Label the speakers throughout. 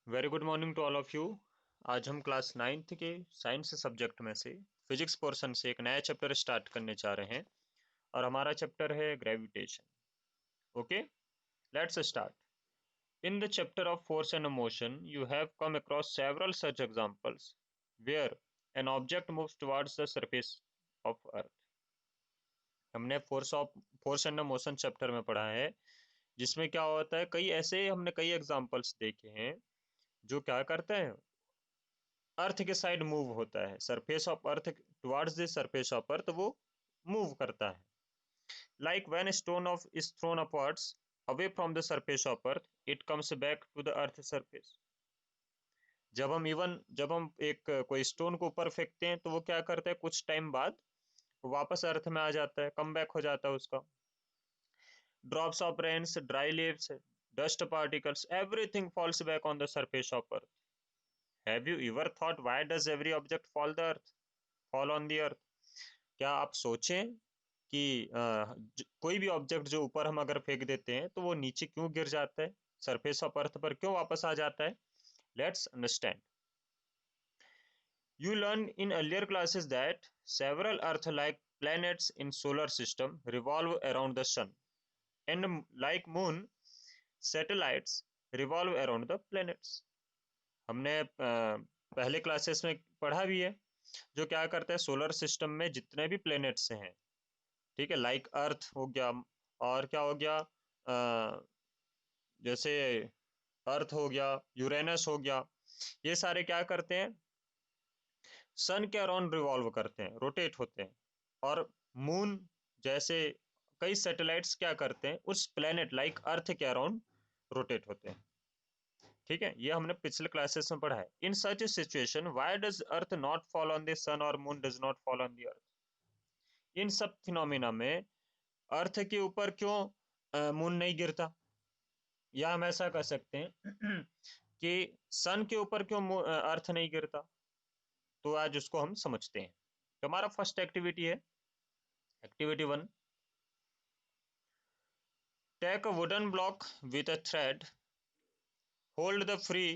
Speaker 1: Very good morning to all of you. आज हम class ninth के साइंस सब्जेक्ट में से फिजिक्स पोर्शन से एक नया चैप्टर स्टार्ट करने जा रहे हैं और हमारा चैप्टर है gravitation. Okay, let's start. In the chapter of force and motion you have come across several such examples where an object moves towards the surface of earth. हमने फोर्स एंड मोशन चैप्टर में पढ़ा है, जिसमें क्या होता है, कई ऐसे हमने कई एग्जांपल्स देखे हैं जो क्या करते हैं, अर्थ के साइड मूव होता है, surface of earth towards the surface of earth वो मूव करता है। Like when stone of is thrown upwards away from the surface of earth it comes back to the earth surface. जब हम एक कोई stone को ऊपर फेंकते हैं तो वो क्या करता है, कुछ टाइम बाद वापस अर्थ में आ जाता है, कम बैक हो जाता है उसका। Drops of rains, dry leaves, dust particles, everything falls back on the surface of earth. Have you ever thought why does every object fall on the earth? क्या आप सोचें कि कोई भी ऑब्जेक्ट जो ऊपर हम अगर फेंक देते हैं तो वो नीचे क्यों गिर जाता है, सरफेस ऑफ अर्थ पर क्यों वापस आ जाता है? Let's understand. You learned in earlier classes that several Earth-like planets in solar system revolve around the sun, and like moon, satellites revolve around the planets. हमने पहले क्लासेस में पढ़ा भी है, जो क्या करता है, सोलर सिस्टम में जितने भी प्लेनेट्स हैं, ठीक है, लाइक अर्थ हो गया, और क्या हो गया, जैसे अर्थ हो गया, यूरेनस हो गया, ये सारे क्या करते हैं, सन के अराउंड रिवॉल्व करते हैं, रोटेट होते हैं। और मून जैसे कई सैटेलाइट्स क्या करते हैं, उस प्लेनेट लाइक अर्थ के अराउंड रोटेट होते हैं। ठीक है, ये हमने पिछले क्लासेस में पढ़ा है। In such a situation why does earth not fall on the sun और moon does not fall on the earth? इन सब फिनोमिना में अर्थ के ऊपर क्यों मून नहीं गिरता, या हम ऐसा कर सकते हैं कि सन के ऊपर क्यों अर्थ नहीं गिरता। तो आज उसको हम समझते हैं। तो हमारा फर्स्ट एक्टिविटी है activity one. Take a wooden block with a thread, hold the free,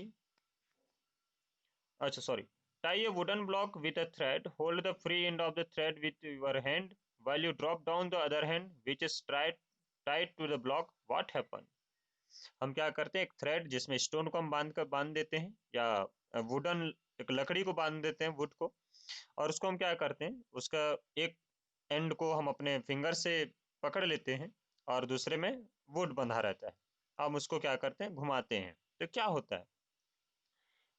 Speaker 1: अच्छा sorry, tie a wooden block with a thread, hold the free end of the thread with your hand while you drop down the other hand which is tied to the block. What happen? हम क्या करते हैं, एक thread जिसमें stone को हम बांध देते हैं, या वुडन एक लकड़ी को बांध देते हैं, वुड को, और उसको हम क्या करते हैं, उसका एक एंड को हम अपने फिंगर से पकड़ लेते हैं और दूसरे में वुड बंधा रहता है। हम उसको क्या करते हैं, घुमाते हैं, तो क्या होता है,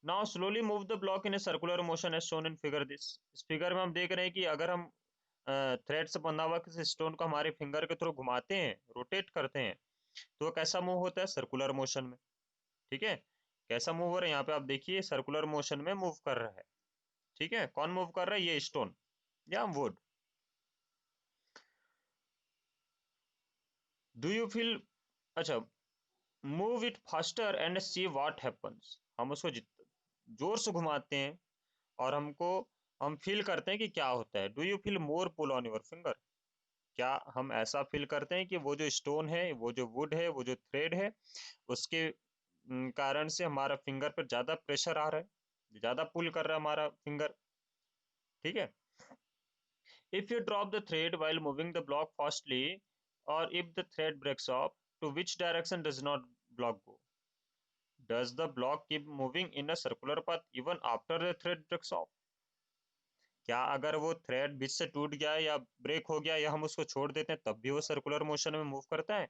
Speaker 1: now slowly move the block in a circular motion as shown in figure this. इस फिगर में हम देख रहे हैं कि अगर हम थ्रेड से बंधा हुआ किसी स्टोन को हमारे फिंगर के थ्रू घुमाते हैं, रोटेट करते हैं, तो वो कैसा मूव होता है, सर्कुलर मोशन में। ठीक है, कैसा मूव हो रहा है, यहाँ पे आप देखिए सर्कुलर मोशन में मूव कर रहा है। ठीक है, कौन मूव कर रहा है, ये स्टोन या वुड। डू यू फील, अच्छा, move it faster and see what happens. हम उसको जोर से घुमाते हैं और हम फील करते हैं कि क्या होता है। Do you feel more pull on your finger? क्या हम ऐसा फील करते हैं कि वो जो स्टोन है, वो जो वुड है, वो जो थ्रेड है, उसके कारण से हमारा फिंगर पर ज्यादा प्रेशर आ रहा है, ज्यादा पुल कर रहा है हमारा फिंगर। ठीक है, if you drop the thread while moving the block fastly, और if the thread breaks off, to which direction does not block go? Does the block keep moving in a circular path even after the thread breaks off? क्या अगर वो thread बीच से टूट गया या break हो गया या हम उसको छोड़ देते हैं तब भी वो सर्कुलर मोशन में मूव करता है?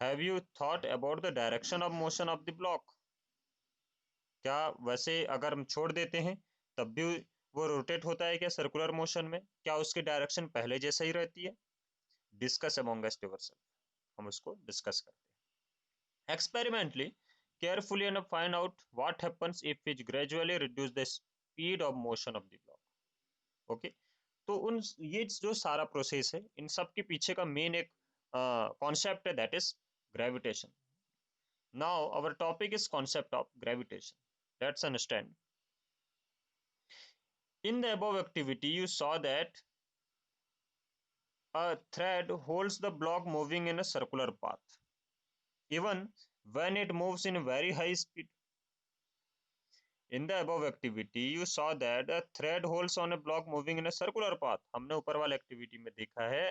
Speaker 1: Have you thought about the direction of motion of the block? क्या वैसे अगर हम छोड़ देते हैं तब भी वो रोटेट होता है क्या सर्कुलर मोशन में? क्या उसकी डायरेक्शन पहले जैसा ही रहती है? डिस्कस अमॉन्गस्ट योरसेल्फ, हम उसको डिस्कस करते हैं experimentally, carefully, and find out what happens if we gradually reduce the speed of motion of the block. Okay, तो उन ये जो सारा प्रोसेस है, इन सब के पीछे का मेन एक कॉन्सेप्ट है, that is gravitation. Now our topic is concept of gravitation. Let's understand. In the above activity you saw that a thread holds the block moving in a circular path even when it moves in very high speed. In the above activity, you saw that a thread holds on a block moving in a circular path. हमने ऊपर वाले activity में देखा है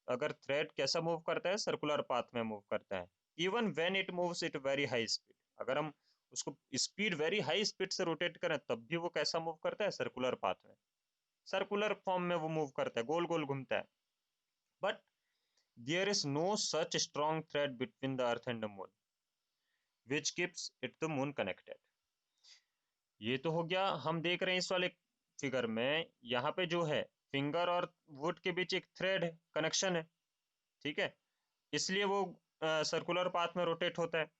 Speaker 1: अगर thread कैसा move करता है, सर्कुलर पाथ में मूव करता है. Even when it moves at very high speed, अगर हम उसको स्पीड वेरी हाई स्पीड से रोटेट करें तब भी वो कैसा मूव करता है, सर्कुलर पाथ में, सर्कुलर फॉर्म में वो मूव करता है, गोल गोल घूमता है. But there is no such strong thread between the earth and the moon which keeps it the moon connected. ये तो हो गया, हम देख रहे हैं इस वाले फिगर में, यहाँ पे जो है फिंगर और वुड के बीच एक थ्रेड है, कनेक्शन है, ठीक है, इसलिए वो सर्कुलर पाथ में रोटेट होता है.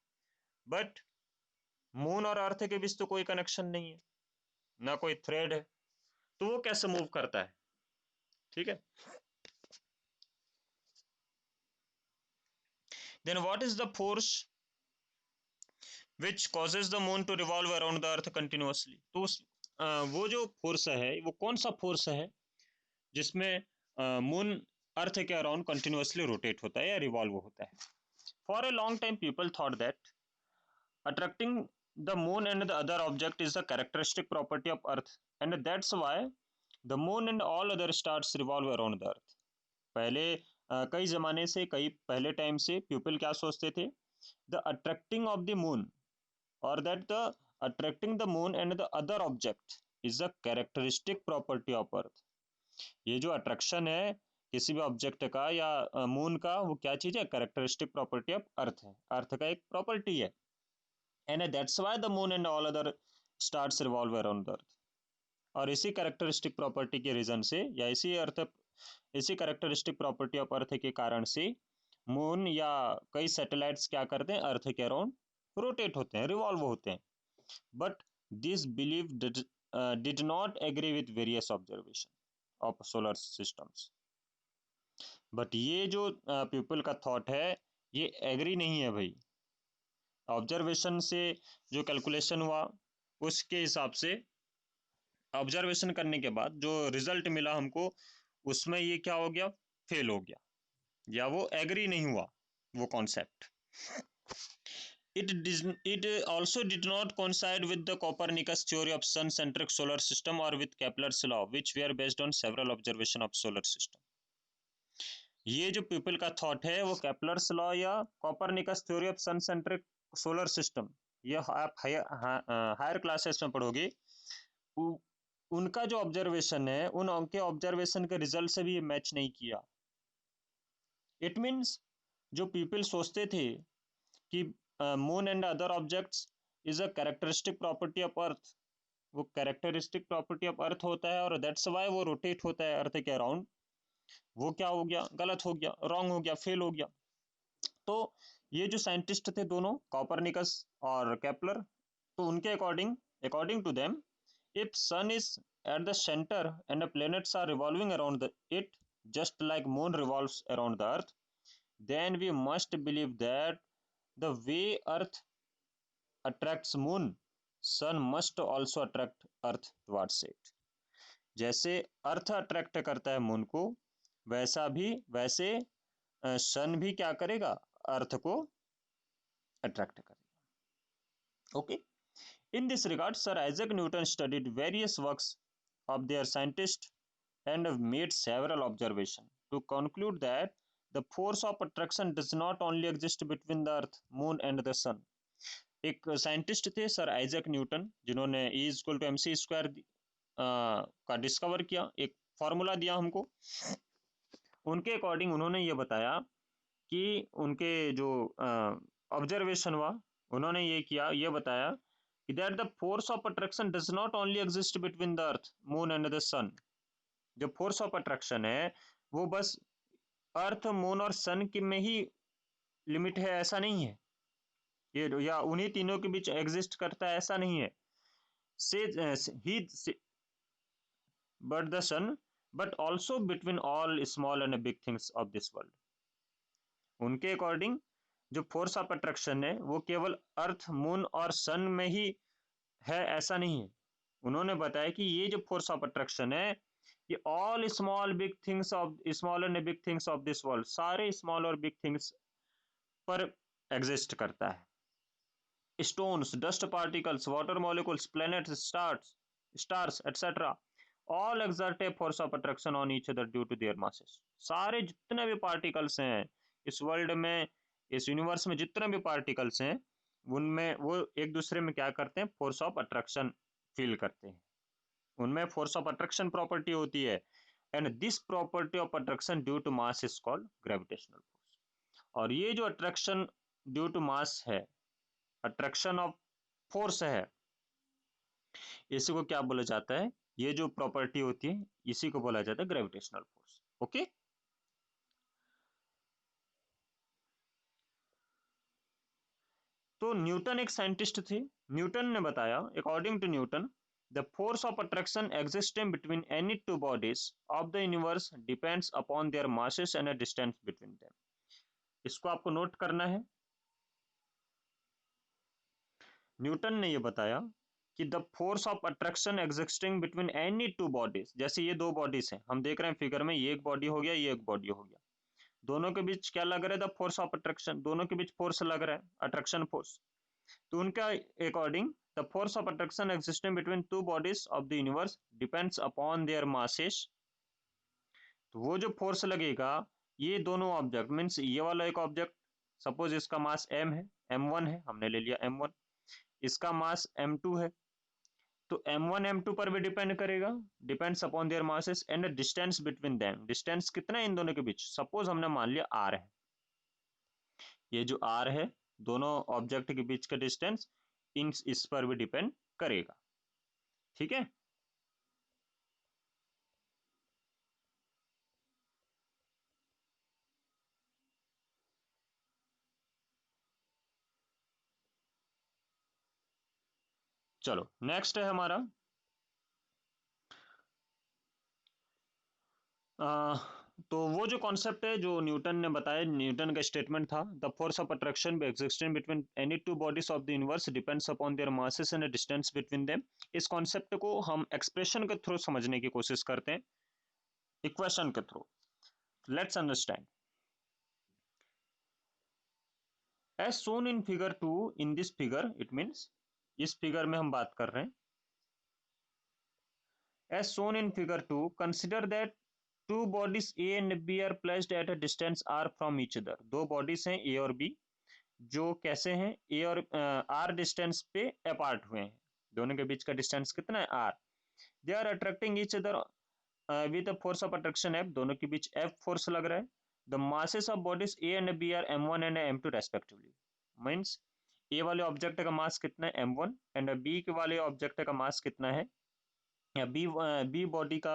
Speaker 1: बट मून और अर्थ के बीच तो कोई कनेक्शन नहीं है, ना कोई थ्रेड है, तो वो कैसे मूव करता है, ठीक है. Then what is the force which causes the moon to revolve around the earth continuously. तो वो जो फोर्स है वो कौन सा फोर्स है जिसमें मून अर्थ के अराउंड कंटिन्यूअसली रोटेट होता है या रिवॉल्व होता है. For a long time people thought that attracting the moon and the other object is a characteristic property of earth and that's why the moon and all other stars revolve around the earth. पहले कई जमाने से, कई पहले time से people क्या सोचते थे, the attracting of the moon or that the attracting the moon and the other object is a characteristic property of earth. ये जो अट्रैक्शन है किसी भी ऑब्जेक्ट का या मून का, वो क्या चीज है, कैरेक्टरिस्टिक प्रॉपर्टी ऑफ अर्थ है, अर्थ का एक प्रॉपर्टी है. And that's why the moon and all other stars revolve around the अर्थ. और इसी कैरेक्टरिस्टिक प्रॉपर्टी के रीजन से या इसी कैरेक्टरिस्टिक प्रॉपर्टी ऑफ अर्थ के कारण से मून या कई सैटेलाइट्स क्या करते हैं, अर्थ के अराउंड रोटेट होते हैं, रिवॉल्व होते हैं. But this believe did not agree with various observation of solar systems. बट ये जो पीपल का थॉट है ये एग्री नहीं है भाई. ऑब्जर्वेशन से जो कैलकुलेशन हुआ उसके हिसाब से, ऑब्जर्वेशन करने के बाद जो रिजल्ट मिला हमको, उसमें ये क्या हो गया, फेल हो गया, या वो एग्री नहीं हुआ वो concept. It also did not coincide with the Copernicus theory of sun-centric solar system or with Kepler's law, which were based on several observation of solar system. ये जो पीपल का थॉट है वो केपलर्स लॉ या Copernicus theory of sun centric solar system, ये आप higher classes में पढ़ोगे. उनका जो ऑब्जर्वेशन है उनके ऑब्जर्वेशन के रिजल्ट से भी ये मैच नहीं किया. इट मीन्स जो पीपल सोचते थे कि moon and other objects is a characteristic property of earth, वो कैरेक्टरिस्टिक प्रॉपर्टी ऑफ अर्थ होता है और दैट्स व्हाई वो रोटेट होता है अर्थ के अराउंड, वो क्या हो गया, गलत हो गया, रॉन्ग हो गया, फेल हो गया. तो ये जो साइंटिस्ट थे दोनों, कॉपरनिकस और केपलर, तो उनके according to them, if sun is at the center and the planets are revolving around it just like moon revolves around the earth, then we must believe that the way earth attracts moon, sun must also attract earth towards it. जैसे earth attract करता है moon को, वैसे सन भी क्या करेगा, अर्थ को attract करेगा. Okay. In this regard, Sir Isaac Newton studied various works of their scientists and made several observations to conclude that the force of attraction does not only exist between the earth, moon and the sun. एक scientist थे sir Isaac Newton, जिन्होंने E equal to MC square का discover किया, एक formula दिया हमको. उनके according उन्होंने ये बताया कि उनके जो ऑब्जर्वेशन हुआ, उन्होंने ये बताया that the force of attraction does not only exist between the earth, moon and the sun. जो force of attraction है वो बस अर्थ, मून और सन के में ही लिमिट है ऐसा नहीं है, ये या उन्हीं तीनों के बीच एग्जिस्ट करता है ऐसा नहीं है. से but the sun but also between all small and big things of this world. उनके अकॉर्डिंग जो फोर्स ऑफ अट्रैक्शन है वो केवल अर्थ, मून और सन में ही है ऐसा नहीं है. उन्होंने बताया कि ये जो फोर्स ऑफ अट्रैक्शन है ये all small big things of small and big things of this world, सारे स्मॉल और बिग थिंग्स पर एग्जिस्ट करता है. stones, dust particles, water molecules, planets, stars, etc. all exert a force of attraction on each other due to their masses. सारे जितने भी particles हैं इस वर्ल्ड में, इस यूनिवर्स में जितने भी पार्टिकल्स हैं, उनमें वो एक दूसरे में क्या करते हैं, फोर्स ऑफ अट्रैक्शन फील करते हैं, उनमें फोर्स ऑफ अट्रैक्शन प्रॉपर्टी होती है। And this property of attraction due to mass is called gravitational force. और ये जो अट्रैक्शन ड्यू टू मास है, अट्रैक्शन ऑफ फोर्स है, इसी को क्या बोला जाता है, ये जो प्रॉपर्टी होती है इसी को बोला जाता है ग्रेविटेशनल फोर्स। ओके, तो न्यूटन एक साइंटिस्ट थे। न्यूटन ने बताया, according to Newton, the force of attraction existing between any two bodies of the universe depends upon their masses and distance between them. इसको आपको नोट करना है। न्यूटन ने यह बताया कि the force of attraction existing between any two bodies, जैसे ये दो बॉडीज हैं, हम देख रहे हैं फिगर में, ये एक बॉडी हो गया, ये एक बॉडी हो गया, दोनों के बीच क्या लग रहा है, द फोर्स ऑफ अट्रैक्शन, दोनों के बीच फोर्स लग रहा है, अट्रैक्शन फोर्स। तो उनका according the force of attraction existing between two bodies of the universe depends upon their masses. तो वो जो फोर्स लगेगा, ये दोनों ऑब्जेक्ट मीन्स ये वाला एक ऑब्जेक्ट, सपोज इसका मास m है, m1 है, हमने ले लिया m1, इसका मास m2 है, तो m1 m2 पर भी डिपेंड करेगा, depends upon their masses and distance between them. Distance कितना है इन दोनों के बीच, सपोज हमने मान लिया r है, ये जो r है दोनों ऑब्जेक्ट के बीच का डिस्टेंस इस पर भी डिपेंड करेगा। ठीक है, चलो नेक्स्ट है हमारा तो वो जो कॉन्सेप्ट है जो न्यूटन ने बताया, न्यूटन का स्टेटमेंट था, the force of attraction existing between any two bodies of the universe depends upon their masses and distance between them. इस कॉन्सेप्ट को हम एक्सप्रेशन के थ्रू समझने की कोशिश करते हैं, इक्वेशन के थ्रू। Let's understand as shown in figure 2। In this figure it means, इस फिगर में हम बात कर रहे हैं, as shown in figure 2 consider that two bodies A and B are placed at a distance R from each other. दो bodies हैं A और बी, जो कैसे हैं, ए और आर डिस्टेंस पे अपार्ट हुए हैं, दोनों के बीच का डिस्टेंस कितना है, R. They are attracting each other with the force of attraction F, दोनों के बीच एफ फोर्स लग रहा है। The masses of bodies A and B are m1 and m2 respectively. Means A वाले ऑब्जेक्ट का मास कितना है, m1, एंड बी के वाले ऑब्जेक्ट का मास कितना है, या बी बॉडी का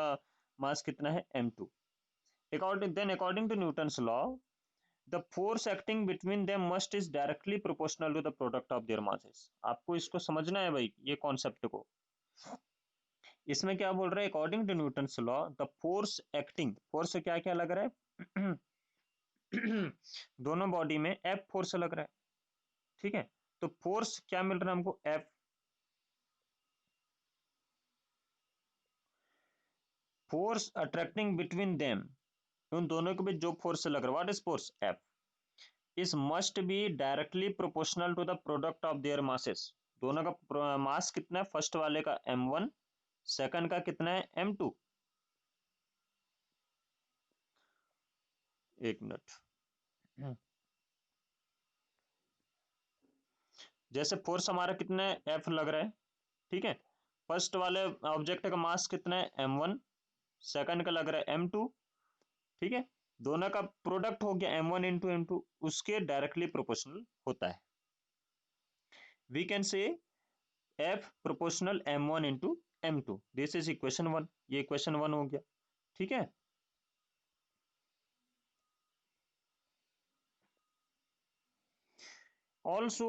Speaker 1: मास कितना है, m2। According to Newton's law, the force acting between them must is directly proportional to the product of their masses। आपको इसको समझना है भाई, ये कॉन्सेप्ट को। इसमें क्या बोल रहे हैं, according to Newton's law the force acting, force से क्या क्या लग रहा है दोनों बॉडी में एफ फोर्स लग रहा है। ठीक है, तो फोर्स क्या मिल रहा है हमको, F. Force attracting between them, उन दोनों के बीच जो फोर्स लग रहा है, what is force, F, is must be directly proportional to the product of their masses. दोनों का मास कितना है, फर्स्ट वाले का m1, सेकंड का कितना है, m2। एक मिनट, जैसे फोर्स हमारा कितना है, F लग रहा है, ठीक है, फर्स्ट वाले ऑब्जेक्ट का मास कितना है, m1, सेकंड का लग रहा है m2। ठीक है, दोनों का प्रोडक्ट हो गया m1 इंटू m2, उसके डायरेक्टली प्रोपोर्शनल होता है। We can say F proportional m1 into m2, this is equation 1, ये इक्वेशन 1 हो गया। ठीक है, ऑल्सो,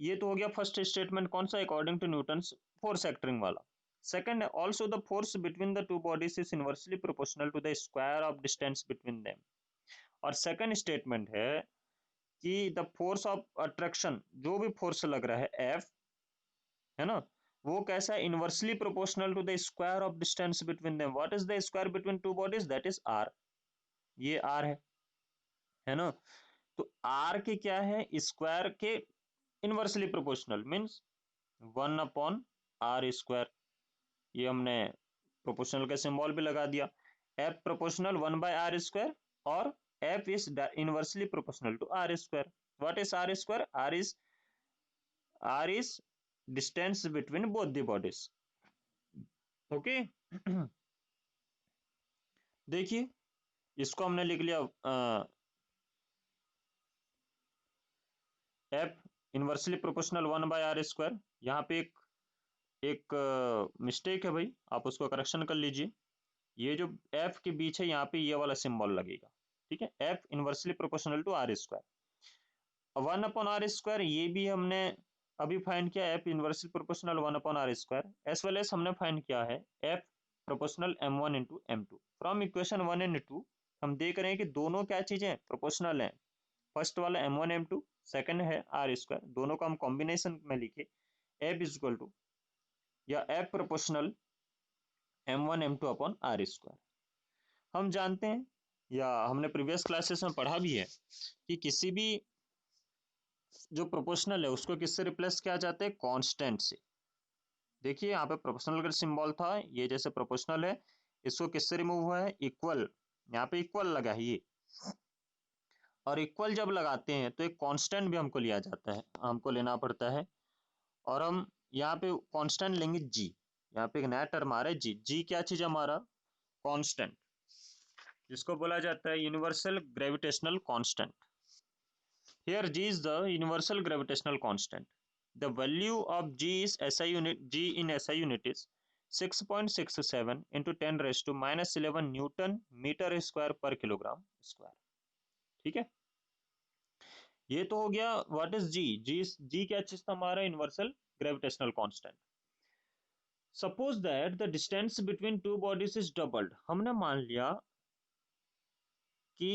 Speaker 1: ये तो हो गया फर्स्ट स्टेटमेंट, कौन सा, according to Newton's force acting वाला। Second, also the force between the two bodies is inversely proportional to the square of distance between them. और सेकंड स्टेटमेंट है कि द फोर्स ऑफ अट्रैक्शन, जो भी force लग रहा है एफ, है ना, वो कैसा है, inversely proportional to the square of distance between them. What is the square between two bodies, that is R, ये आर है ना। तो आर के क्या है, स्क्वायर के इनवर्सली प्रोपोर्शनल मीन्स 1/r²। ये हमने प्रोपोर्शनल का सिंबल भी लगा दिया। एफ प्रोपोर्शनल 1/r², और F is inversely proportional to r²। What is r²? r is distance between both the bodies. Okay, देखिए इसको हमने लिख लिया एफ इनवर्सली प्रोपोर्शनल 1/r²। यहाँ पे एक मिस्टेक है भाई, आप उसको करेक्शन कर लीजिए। ये जो एफ के बीच है यहाँ पे ये वाला सिंबल लगेगा, ठीक है। F inversely proportional to r²। 1/r², ये भी हमने अभी फाइंड किया, F inversely proportional 1/r²। As well as हमने फाइंड किया है F proportional m1 into m2। From equation 1 and 2 हम देख रहे हैं कि दोनों क्या चीजें प्रोपोर्शनल है। फर्स्ट वाला m1 m2, सेकंड है r²। दोनों का हम कॉम्बिनेशन में लिखे एफ इज इक्वल टू या F proportional m1 m2 upon r²। हम जानते हैं या हमने प्रीवियस क्लासेस में पढ़ा भी है कि किसी भी जो प्रोपोर्शनल है उसको किससे रिप्लेस किया जाता है? कांस्टेंट से। देखिए यहाँ पे प्रोपोर्शनल का सिंबल था, ये जैसे प्रोपोर्शनल है, इसको किससे रिमूव हुआ है? इक्वल। यहाँ पे इक्वल लगा है ये, और इक्वल जब लगाते हैं तो एक कांस्टेंट भी हमको लिया जाता है, हमको लेना पड़ता है। और हम यहाँ पे कांस्टेंट लेंगे जी। यहाँ पे एक नया टर्म आ रहा है जी। जी क्या चीज हमारा? कांस्टेंट, जिसको बोला जाता है universal gravitational constant. Here G is the universal gravitational constant. The value of G is SI unit. G in SI unit is 6.67 into 10 raised to -11 Newton meter square per kilogram square। ठीक है, ये तो हो गया what is जी। जी क्या चीज था हमारा? Universal gravitational constant. Suppose that the distance between two bodies is doubled. हमने मान लिया कि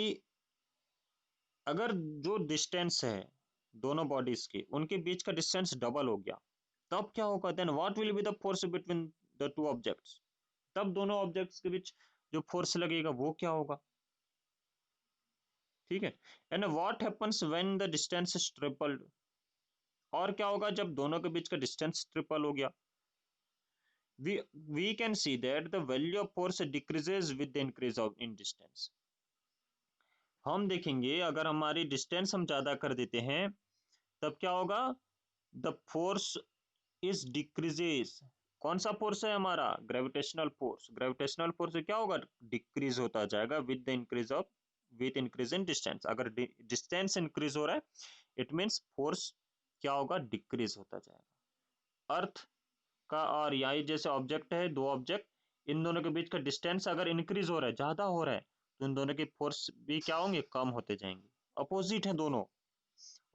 Speaker 1: अगर जो डिस्टेंस है दोनों बॉडीज के, उनके बीच का डिस्टेंस डबल हो गया, तब क्या होगा? Then what will be the force between the two objects. तब दोनों ऑब्जेक्ट्स के बीच जो फोर्स लगेगा वो क्या होगा? ठीक है। And what happens when the distance is tripled. और क्या होगा जब दोनों के बीच का डिस्टेंस ट्रिपल हो गया? we can see that the value of force decreases with the increase of in distance। हम देखेंगे अगर हमारी डिस्टेंस हम ज्यादा कर देते हैं तब क्या होगा? The force is decreases. कौन सा फोर्स है हमारा? Gravitational force. ग्रेविटेशनल फोर्स क्या होगा? डिक्रीज होता जाएगा with the increase of with increase in distance. अगर डिस्टेंस इंक्रीज हो रहा है इट मीन्स फोर्स क्या होगा? डिक्रीज होता जाएगा। अर्थ का और यहाँ जैसे ऑब्जेक्ट है, दो ऑब्जेक्ट, इन दोनों के बीच का डिस्टेंस अगर इंक्रीज हो रहा है, ज्यादा हो रहा है, तो इन दोनों के फोर्स भी क्या होंगे? कम होते जाएंगे। अपोजिट है दोनों।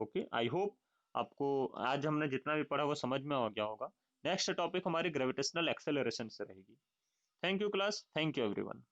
Speaker 1: ओके, आई होप आपको आज हमने जितना भी पढ़ा वो समझ में आ गया होगा। नेक्स्ट टॉपिक हमारी ग्रेविटेशनल एक्सेलरेशन से रहेगी। Thank you class, thank you everyone.